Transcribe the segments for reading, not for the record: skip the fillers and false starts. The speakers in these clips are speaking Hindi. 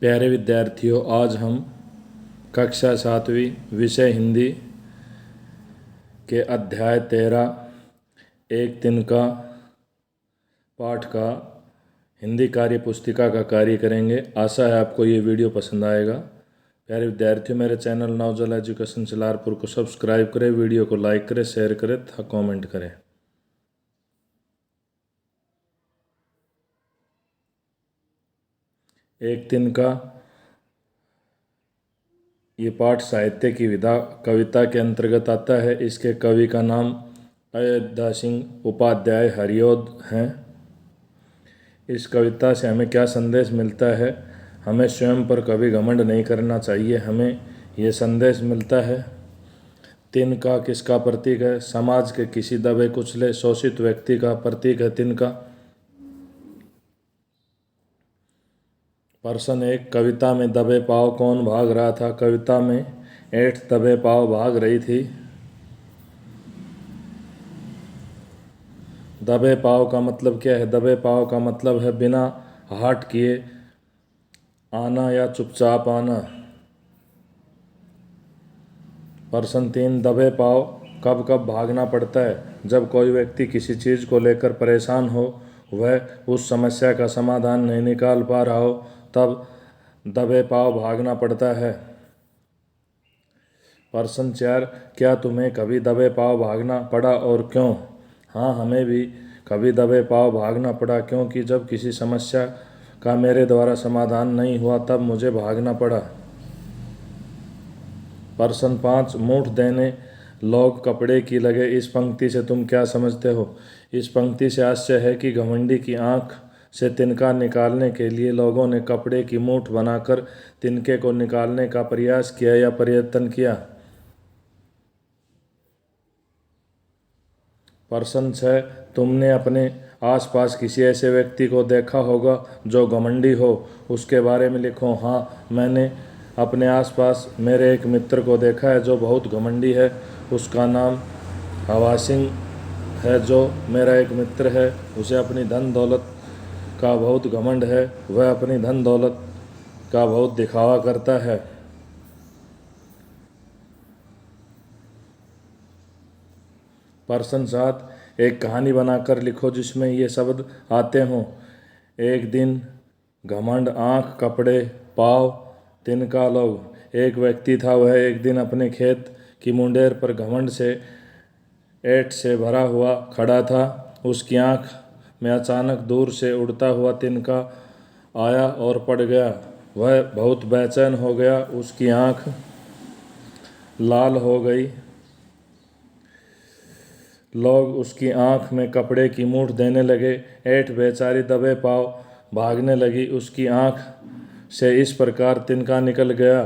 प्यारे विद्यार्थियों, आज हम कक्षा 7वीं विषय हिंदी के अध्याय 13 एक दिन का पाठ का हिंदी कार्य पुस्तिका का कार्य करेंगे। आशा है आपको ये वीडियो पसंद आएगा। प्यारे विद्यार्थियों, मेरे चैनल नवजल एजुकेशन चलारपुर को सब्सक्राइब करें, वीडियो को लाइक करें, शेयर करें तथा कमेंट करें। एक दिन का ये पाठ साहित्य की विधा कविता के अंतर्गत आता है। इसके कवि का नाम अयोध्या सिंह उपाध्याय हरिऔध हैं। इस कविता से हमें क्या संदेश मिलता है? हमें स्वयं पर कभी घमंड नहीं करना चाहिए। हमें ये संदेश मिलता है। तिनका किसका प्रतीक है? समाज के किसी दबे कुचले शोषित व्यक्ति का प्रतीक है तिनका। प्रश्न 1, कविता में दबे पाँव कौन भाग रहा था? कविता में 8 दबे पाँव भाग रही थी। दबे पाँव का मतलब क्या है? दबे पाँव का मतलब है बिना हाट किए आना या चुपचाप आना। प्रश्न 3, दबे पाँव कब कब भागना पड़ता है? जब कोई व्यक्ति किसी चीज़ को लेकर परेशान हो, वह उस समस्या का समाधान नहीं निकाल पा रहा हो, तब दबे पाँव भागना पड़ता है। प्रश्न 4, क्या तुम्हें कभी दबे पाँव भागना पड़ा और क्यों? हाँ, हमें भी कभी दबे पाँव भागना पड़ा, क्योंकि जब किसी समस्या का मेरे द्वारा समाधान नहीं हुआ तब मुझे भागना पड़ा। प्रश्न 5, मूठ देने लोग कपड़े की लगे, इस पंक्ति से तुम क्या समझते हो? इस पंक्ति से आशय है कि घमंडी की आंख से तिनका निकालने के लिए लोगों ने कपड़े की मूठ बनाकर तिनके को निकालने का प्रयास किया या प्रयत्न किया। प्रश्न 6, तुमने अपने आसपास किसी ऐसे व्यक्ति को देखा होगा जो घमंडी हो, उसके बारे में लिखो। हाँ, मैंने अपने आसपास मेरे एक मित्र को देखा है जो बहुत घमंडी है। उसका नाम हवा सिंह है, जो मेरा एक मित्र है। उसे अपनी धन दौलत का बहुत घमंड है। वह अपनी धन दौलत का बहुत दिखावा करता है। प्रश्न 7, एक कहानी बनाकर लिखो जिसमें ये शब्द आते हों। एक दिन, घमंड, आँख, कपड़े, पाँव, तिनका, लोग। एक व्यक्ति था, वह एक दिन अपने खेत की मुंडेर पर घमंड से ऐंठ से भरा हुआ खड़ा था। उसकी आँख में अचानक दूर से उड़ता हुआ तिनका आया और पड़ गया। वह बहुत बेचैन हो गया। उसकी आँख लाल हो गई। लोग उसकी आँख में कपड़े की मूठ देने लगे। ऐंठ बेचारी दबे पाँव भागने लगी। उसकी आँख से इस प्रकार तिनका निकल गया।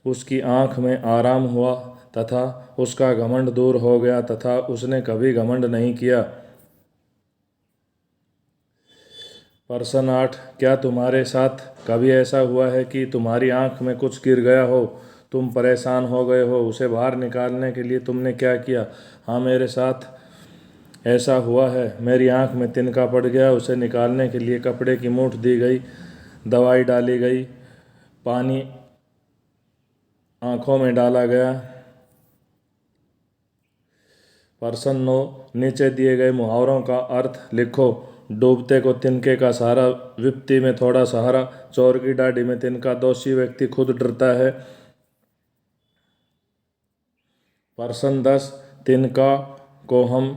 उसकी आँख में आराम हुआ तथा उसका घमंड दूर हो गया तथा उसने कभी घमंड नहीं किया। प्रश्न 8, क्या तुम्हारे साथ कभी ऐसा हुआ है कि तुम्हारी आँख में कुछ गिर गया हो, तुम परेशान हो गए हो? उसे बाहर निकालने के लिए तुमने क्या किया? हाँ, मेरे साथ ऐसा हुआ है। मेरी आँख में तिनका पड़ गया। उसे निकालने के लिए कपड़े की मूठ दी गई, दवाई डाली गई, पानी आँखों में डाला गया। प्रश्न 9, नीचे दिए गए मुहावरों का अर्थ लिखो। डूबते को तिनके का सहारा, विपत्ति में थोड़ा सहारा, चोर की डाढ़ी में तिनका, दोषी व्यक्ति खुद डरता है। प्रश्न 10, तिनका को हम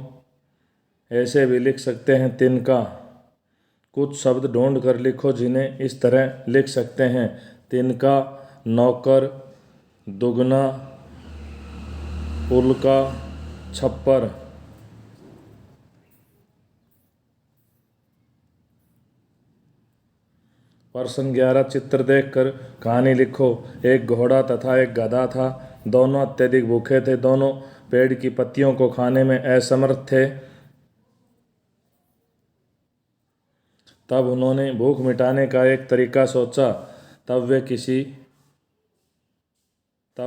ऐसे भी लिख सकते हैं तिनका। कुछ शब्द ढूंढ कर लिखो जिन्हें इस तरह लिख सकते हैं: तिनका, नौकर, दुगना, उल्का, छप्पर। प्रश्न 11, चित्र देखकर कहानी लिखो। एक घोड़ा तथा एक गधा था। दोनों अत्यधिक भूखे थे। दोनों पेड़ की पत्तियों को खाने में असमर्थ थे। तब उन्होंने भूख मिटाने का एक तरीका सोचा। तब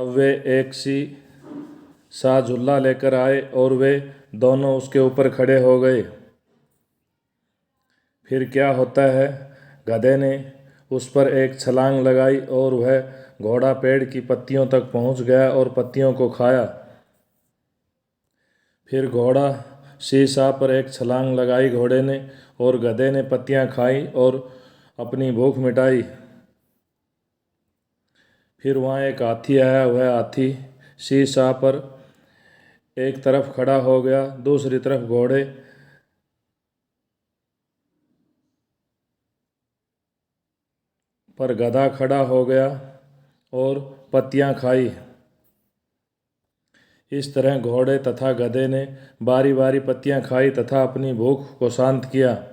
वे एक सा झूला लेकर आए और वे दोनों उसके ऊपर खड़े हो गए। फिर क्या होता है? गधे ने उस पर एक छलांग लगाई और वह घोड़ा पेड़ की पत्तियों तक पहुंच गया और पत्तियों को खाया। फिर घोड़ा शीशा पर एक छलांग लगाई घोड़े ने, और गधे ने पत्तियां खाई और अपनी भूख मिटाई। फिर वहाँ एक हाथी आया। वह हाथी शीशा पर एक तरफ खड़ा हो गया, दूसरी तरफ घोड़े पर गधा खड़ा हो गया और पत्तियां खाई। इस तरह घोड़े तथा गधे ने बारी बारी पत्तियां खाई तथा अपनी भूख को शांत किया।